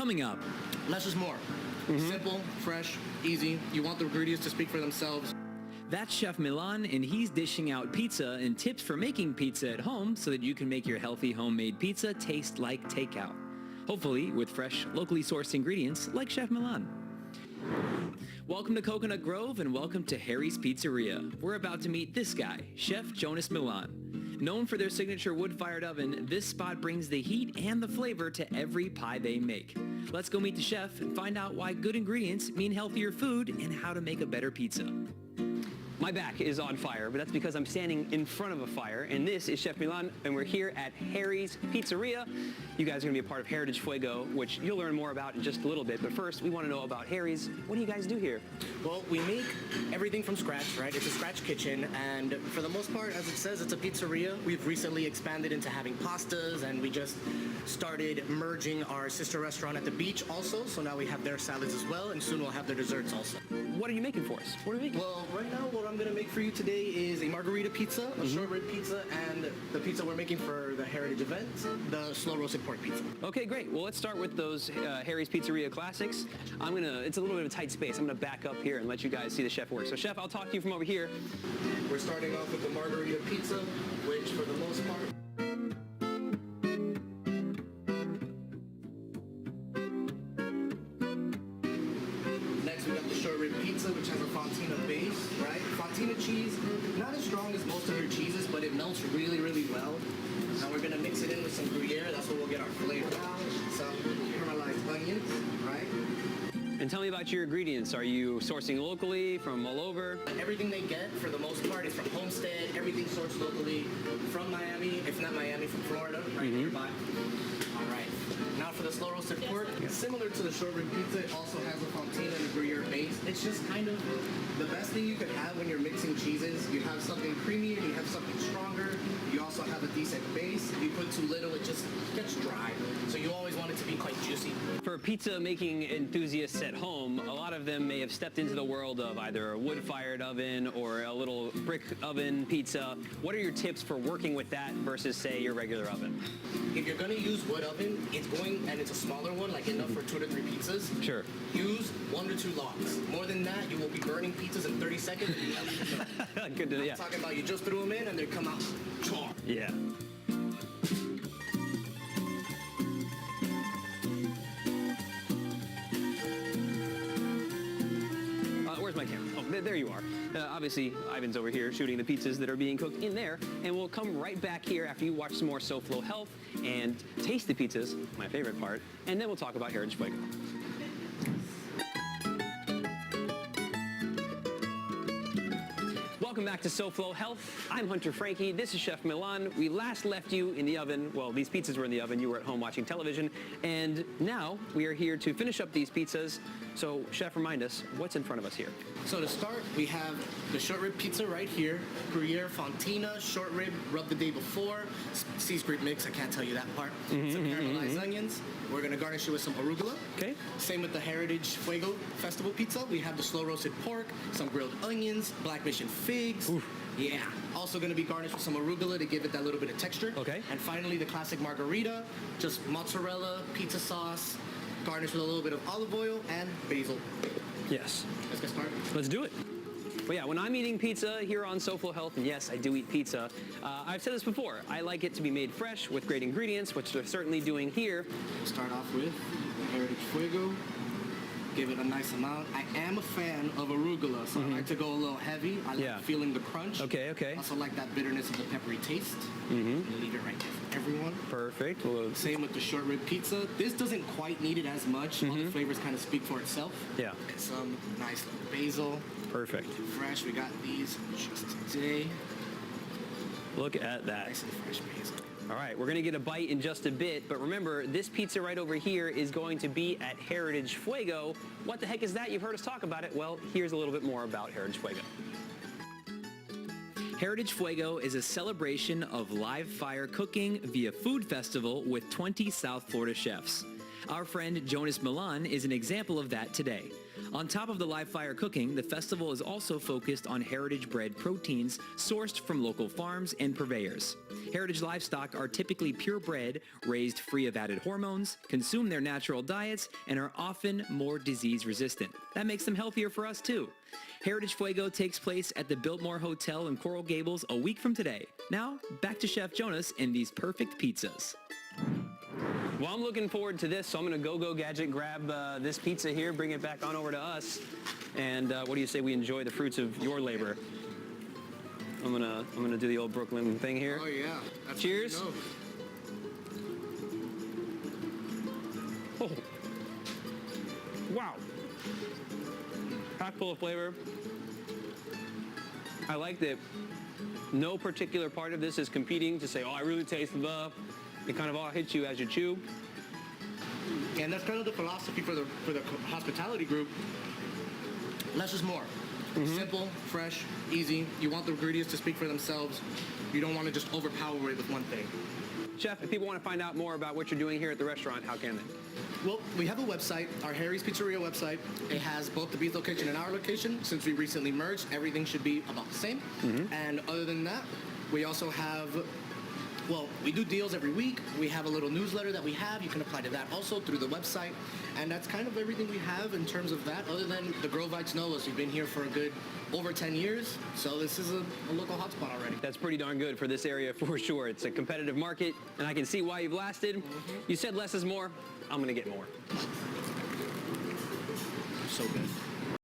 Coming up. Less is more. Simple, fresh, easy. You want the ingredients to speak for themselves. That's Chef Milan, and he's dishing out pizza and tips for making pizza at home so that you can make your healthy homemade pizza taste like takeout. Hopefully with fresh, locally sourced ingredients like Chef Milan. Welcome to Coconut Grove and welcome to Harry's Pizzeria. We're about to meet this guy, Chef Jonas Milan. Known for their signature wood-fired oven, this spot brings the heat and the flavor to every pie they make. Let's go meet the chef and find out why good ingredients mean healthier food and how to make a better pizza. My back is on fire, but that's because I'm standing in front of a fire, and this is Chef Milan, and we're here at Harry's Pizzeria. You guys are going to be a part of Heritage Fuego, which you'll learn more about in just a little bit, but first, we want to know about Harry's. What do you guys do here? Well, we make everything from scratch, right? It's a scratch kitchen, and for the most part, as it says, it's a pizzeria. We've recently expanded into having pastas, and we just started merging our sister restaurant at the beach also, so now we have their salads as well, and soon we'll have their desserts also. What are you making for us? What are we making? Well, right now, what I'm going to make for you today is a margarita pizza, a short rib pizza, and the pizza we're making for the Heritage event, the slow roasted pork pizza. Okay, great. Well, let's start with those Harry's Pizzeria classics. It's a little bit of a tight space. I'm gonna back up here and let you guys see the chef work. So chef, I'll talk to you from over here. We're starting off with the margarita pizza, which for the most part, next we got the short rib pizza, which has a fontina base, right? Fontina cheese, not as strong as most of your cheeses, but it melts really, really well. And we're gonna mix it in with some Gruyere. That's where we'll get our flavor. Some caramelized onions, right? And tell me about your ingredients. Are you sourcing locally from all over? Everything they get, for the most part, is from Homestead. Everything sourced locally from Miami, if not Miami, from Florida, right nearby. All right. Now for the slow roasted pork, similar to the short rib pizza, it also has a fontina and a Gruyere base. It's just kind of the best thing you could have when you're mixing cheeses. You have something creamy and you have something stronger. You also have a decent base. If you put too little, it just gets dry. So you always want it to be quite juicy. For pizza making enthusiasts at home, a lot of them may have stepped into the world of either a wood-fired oven or a little brick oven pizza. What are your tips for working with that versus, say, your regular oven? If you're gonna use wood oven, and it's a smaller one, like enough for 2 to 3 pizzas. Sure. Use 1 to 2 logs. More than that, you will be burning pizzas in 30 seconds. And you never Good to, yeah. I'm talking about you just threw them in and they come out char. Yeah. Where's my camera? Oh, there you are. Obviously, Ivan's over here shooting the pizzas that are being cooked in there, and we'll come right back here after you watch some more SoFlo Health and taste the pizzas, my favorite part, and then we'll talk about Heritage Fuego. Welcome back to SoFlo Health. I'm Hunter Frankie. This is Chef Milan. We last left you in the oven. Well, these pizzas were in the oven. You were at home watching television. And now we are here to finish up these pizzas. So, Chef, remind us, what's in front of us here? So to start, we have the short rib pizza right here. Gruyere, fontina, short rib, rubbed the day before. Sea's great mix, I can't tell you that part. Some caramelized onions. We're gonna garnish it with some arugula. Okay. Same with the Heritage Fuego Festival pizza. We have the slow roasted pork, some grilled onions, black mission figs. Oof. Yeah. Also gonna be garnished with some arugula to give it that little bit of texture. Okay. And finally, the classic margarita, just mozzarella, pizza sauce, garnished with a little bit of olive oil and basil. Yes. Let's get started. Let's do it. But yeah, when I'm eating pizza here on SoFlo Health, and yes, I do eat pizza, I've said this before, I like it to be made fresh with great ingredients, which they're certainly doing here. We'll start off with the Heritage Fuego. Give it a nice amount. I am a fan of arugula, so I like to go a little heavy. I like feeling the crunch. Okay, okay. Also like that bitterness of the peppery taste. Leave it right there for everyone. Perfect. Same with the short rib pizza. This doesn't quite need it as much. All the flavors kind of speak for itself. Yeah. Some nice little basil. Perfect. Fresh. We got these just today. Look at that. Nice and fresh basil. All right, we're going to get a bite in just a bit, but remember, this pizza right over here is going to be at Heritage Fuego. What the heck is that? You've heard us talk about it. Well, here's a little bit more about Heritage Fuego. Heritage Fuego is a celebration of live fire cooking via food festival with 20 South Florida chefs. Our friend Jonas Milan is an example of that today. On top of the live fire cooking, the festival is also focused on heritage bred proteins sourced from local farms and purveyors. Heritage livestock are typically purebred, raised free of added hormones, consume their natural diets, and are often more disease resistant. That makes them healthier for us too. Heritage Fuego takes place at the Biltmore Hotel in Coral Gables a week from today. Now, back to Chef Jonas and these perfect pizzas. Well, I'm looking forward to this, so I'm going to go gadget, grab this pizza here, bring it back on over to us, and what do you say we enjoy the fruits of your labor? I'm gonna do the old Brooklyn thing here. Oh yeah. That's cheers. Oh. Wow. Packed full of flavor. I like that no particular part of this is competing to say, oh, I really taste the. It kind of all hits you as you chew. And that's kind of the philosophy for the hospitality group. Less is more. Simple, fresh, easy. You want the ingredients to speak for themselves. You don't want to just overpower it with one thing. Chef, if people want to find out more about what you're doing here at the restaurant, how can they? Well, we have a website, our Harry's Pizzeria website. It has both the Beef location and our location. Since we recently merged, everything should be about the same. And other than that, we also have, well, we do deals every week. We have a little newsletter that we have. You can apply to that also through the website. And that's kind of everything we have in terms of that. Other than the Grovites know us. We've been here for a good over 10 years. So this is a local hotspot already. That's pretty darn good for this area for sure. It's a competitive market, and I can see why you've lasted. You said less is more. I'm going to get more. So good.